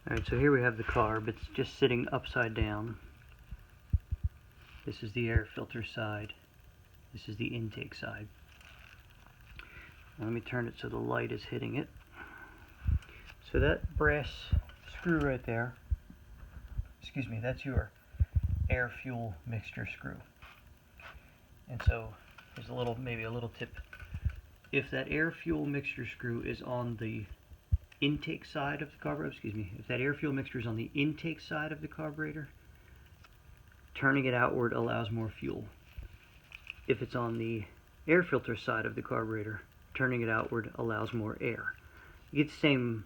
Alright, so here we have the carb. It's just sitting upside down. This is the air filter side. This is the intake side. Now let me turn it so the light is hitting it. So that brass screw right there, excuse me, that's your air-fuel mixture screw. And so there's a little, maybe a little tip. If that air-fuel mixture screw is on the intake side of the carburetor, if that air-fuel mixture is on the intake side of the carburetor, turning it outward allows more fuel. If it's on the air filter side of the carburetor, turning it outward allows more air. You get the same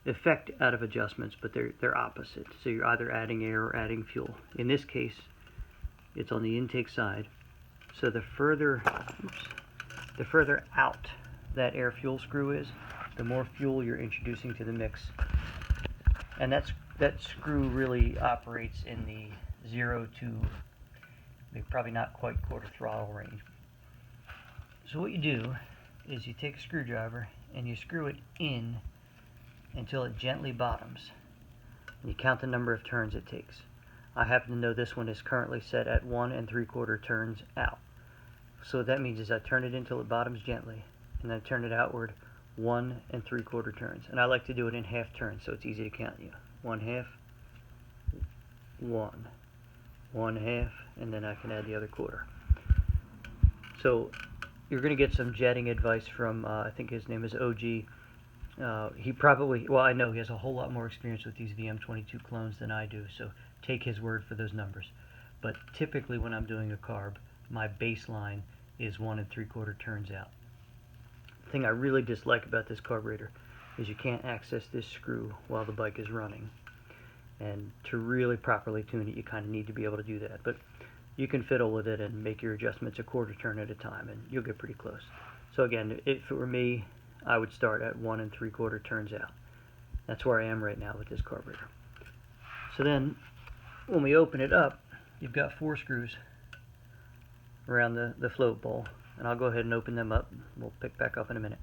effect out of adjustments, but they're opposite. So you're either adding air or adding fuel. In this case, it's on the intake side. So the further out that air fuel screw is, the more fuel you're introducing to the mix. And that screw really operates in the 0 to maybe probably not quite quarter throttle range. So what you do is you take a screwdriver and you screw it in until it gently bottoms. And you count the number of turns it takes. I happen to know this one is currently set at 1 3/4 turns out. So what that means is I turn it until it bottoms gently, and then I turn it outward 1 3/4 turns. And I like to do it in half turns so it's easy to count. 1/2, 1, 1/2, and then I can add the other quarter. So you're going to get some jetting advice from, I think his name is OG. He probably, well, I know he has a whole lot more experience with these vm22 clones than I do, so take his word for those numbers. But typically when I'm doing a carb, my baseline is 1 3/4 turns out. The thing I really dislike about this carburetor is you can't access this screw while the bike is running. And to really properly tune it, you kind of need to be able to do that. But you can fiddle with it and make your adjustments a quarter turn at a time, and you'll get pretty close. So again, if it were me, I would start at 1 3/4 turns out. That's where I am right now with this carburetor. So then, when we open it up, you've got 4 screws around the float bowl, and I'll go ahead and open them up. We'll pick back up in a minute.